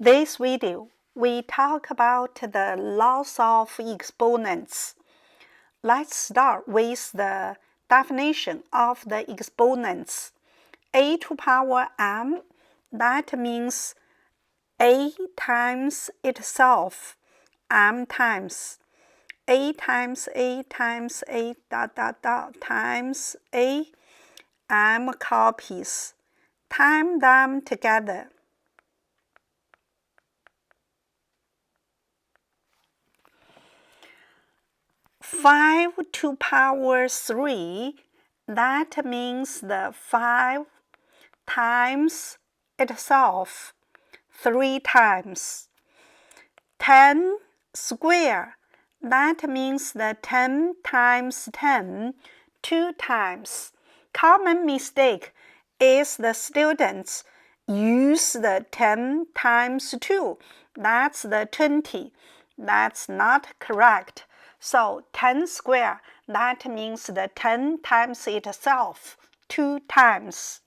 This video, we talk about the laws of exponents. Let's start with the definition of the exponents. A to power m, that means a times itself, m times. A times a times a dot dot dot times a, m copies. Time them together. Five to power 3, that means the 5 times itself 3 times. 10 square, that means the 10 times 10 2 times. Common mistake is the students use the 10 times 2, that's the 20. That's not correct. So 10 square, that means the 10 times itself 2 times.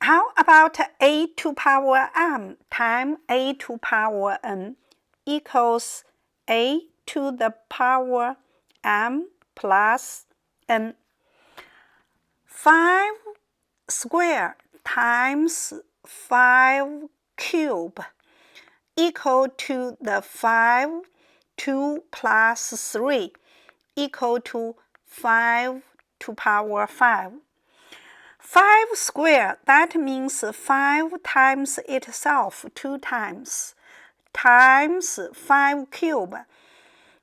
How about a to power m times a to power n equals a to the power m plus n? 5 square times 5 cube equal to the 5, 2 plus 3 equal to 5 to power 5. 5 square, that means 5 times itself 2 times, times 5 cube,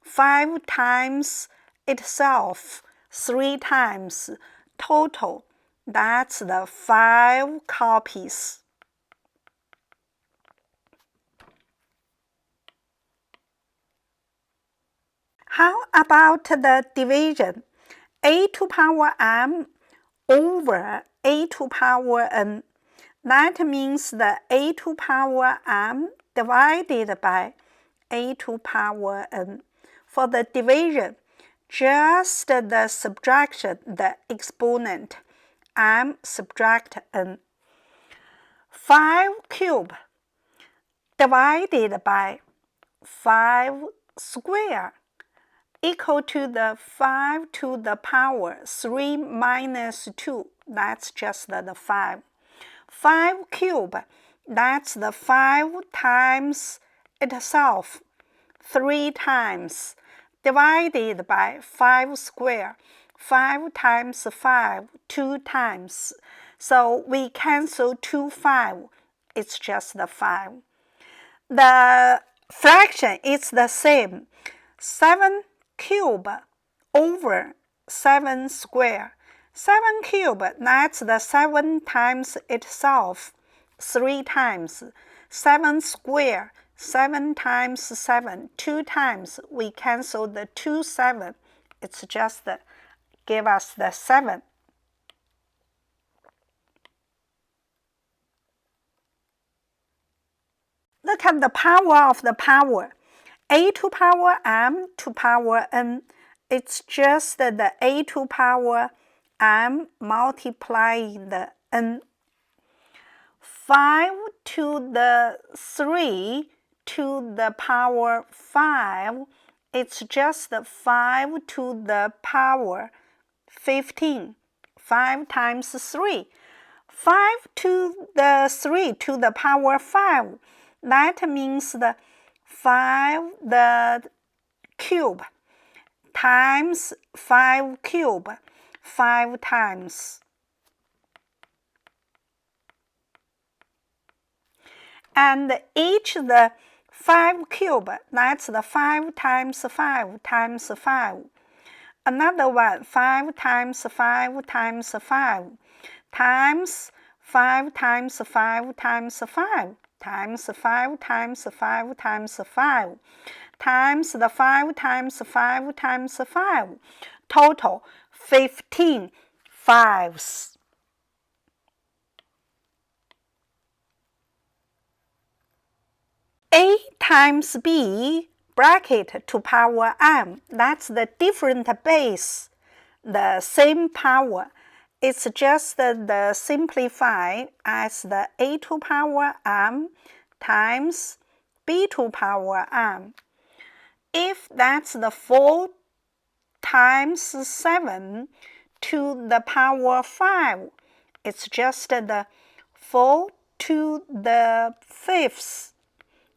5 times itself 3 times, total, that's the 5 copies. How about the division? A to power m over a to power n. That means the a to power m divided by a to power n. For the division, just the subtraction, the exponent, m subtract n. 5 cube divided by 5 square equal to the 5 to the power 3 minus 2, that's just the 5. 5 cube, that's the 5 times itself 3 times, divided by 5 square, 5 times 5, 2 times. So we cancel 2 5, it's just the 5. The fraction is the same, 7 cube over 7 square. 7 cube, that's the 7 times itself 3 times. 7 square, 7 times 7, 2 times. We cancel the 2 7. It's just give us the 7. Look at the power of the power. A to power m to power n, it's just the a to power m multiplying the n. 5 to the 3 to the power 5, it's just 5 to the power 15. 5 times 3. 5 to the 3 to the power 5, that means the 5 the cube times 5 cube 5 times. And each the 5 cube, that's the 5 times 5 times 5. Another one, 5 times 5 times 5 times 5 times 5 times 5 times 5 times 5 times 5 times the 5 times 5 times 5. Total 15 fives. A times b bracket to power m, that's the different base, the same power. it's just the simplify as the a to power m times b to power m. If that's the 4 times 7 to the power 5, it's just the 4 to the 5th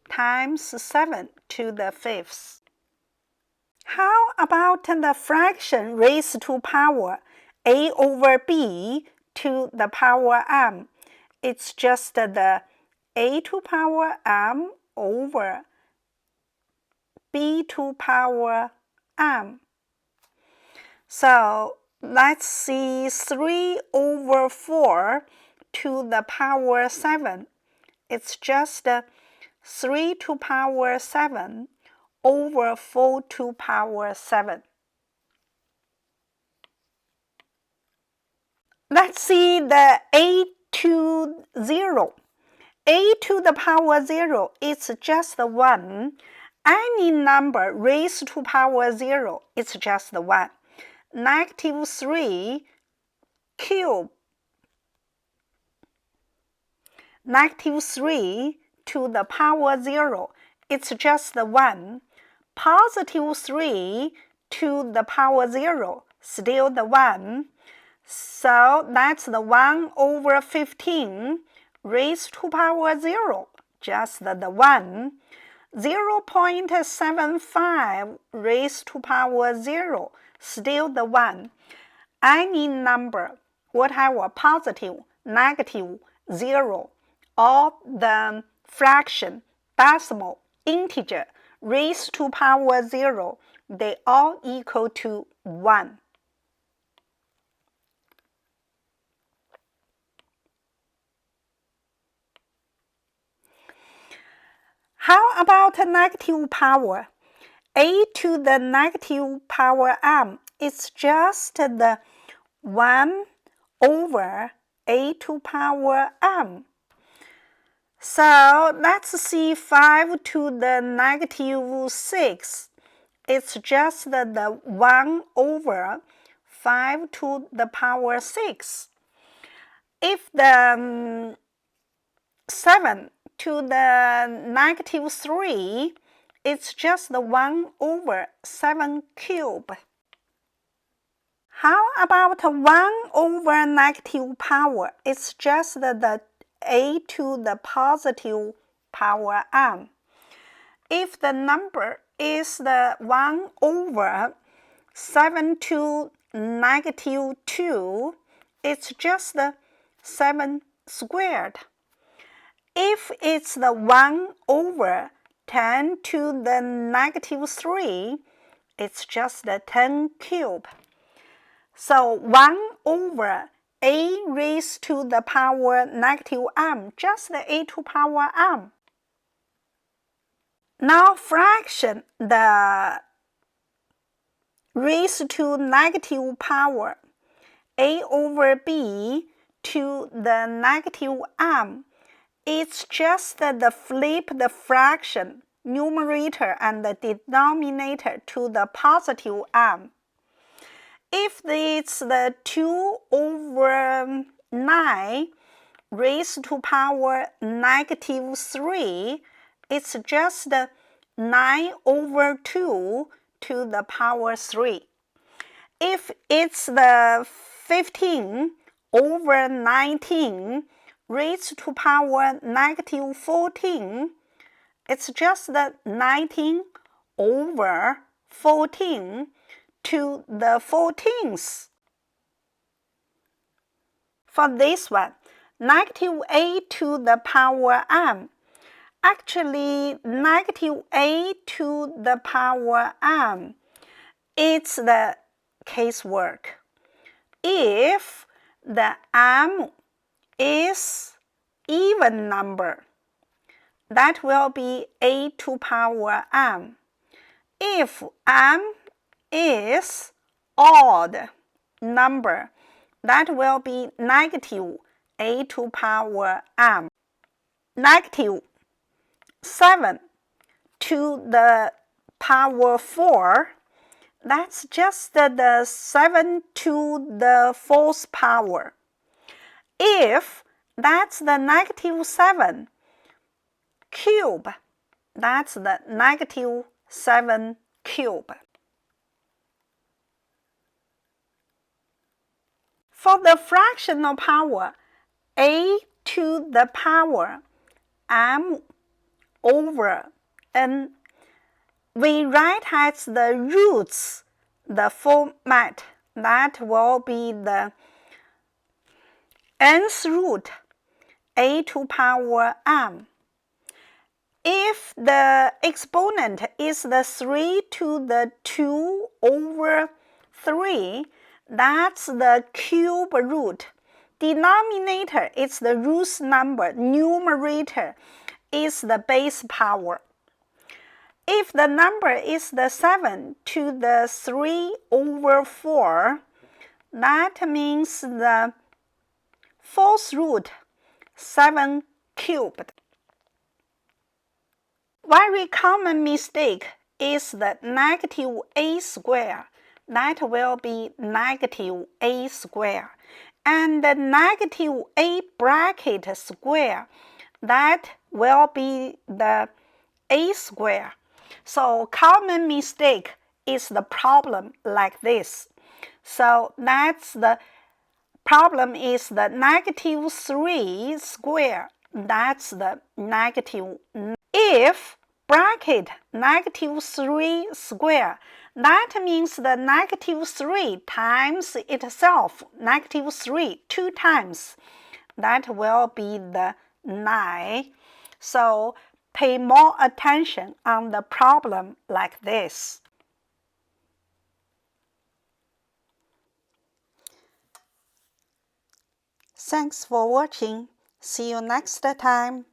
times 7 to the 5th. How about the fraction raised to power a over b to the power m? It's just the a to power m over b to power m. So let's see 3 over 4 to the power 7. It's just 3 to power 7 over 4 to power 7. Let's see the a to 0. A to the power 0 is just 1. Any number raised to power 0 is just 1. Negative 3 cubed. Negative 3 to the power 0, it's just 1. Positive 3 to the power 0, still the 1. So that's the 1 over 15 raised to power 0, just the 1. 0.75 raised to power 0, still the 1. Any number, whatever, positive, negative, 0, or the fraction, decimal, integer, raised to power 0, they all equal to 1. How about negative power? A to the negative power m is just the 1 over a to power m. So let's see 5 to the negative 6. It's just the 1 over 5 to the power 6. If the 7 to the negative 3, it's just the 1 over 7 cubed. How about 1 over negative power? It's just the a to the positive power m. If the number is the 1 over 7 to negative 2, it's just the 7 squared. If it's the 1 over 10 to the negative 3, it's just the 10 cubed. So 1 over a raised to the power negative m, just the a to power m. Now fraction, the raised to negative power a over b to the negative m. It's just the flip the fraction, numerator and the denominator to the positive m. If it's the 2 over 9 raised to power negative 3, it's just 9 over 2 to the power 3. If it's the 15 over 19 raised to power negative 14, it's just the 19 over 14 to the 14th. For this one, negative a to the power m. Actually, negative a to the power m, it's the casework. If the m is even number, that will be a to power m. If m is odd number, that will be negative a to power m. Negative 7 to the power 4, That's just the 7 to the 4th power. If that's the negative 7 cube, that's the negative 7 cube. For the fractional power, a to the power m over n, we write as the roots the format that will be the nth root a to power m. If the exponent is the 3 to the 2 over 3, that's the cube root. Denominator is the root number. Numerator is the base power. If the number is the 7 to the 3 over 4, that means the 4th root, 7 cubed. Very common mistake is the negative a square. That will be negative a square. And the negative a bracket square, that will be the a square. So common mistake is the problem like this. So that's the problem is the negative 3 square. That's the negative. If bracket negative 3 square, that means the negative 3 times itself, negative 3 2 times. That will be the 9. So pay more attention on the problem like this. Thanks for watching. See you next time.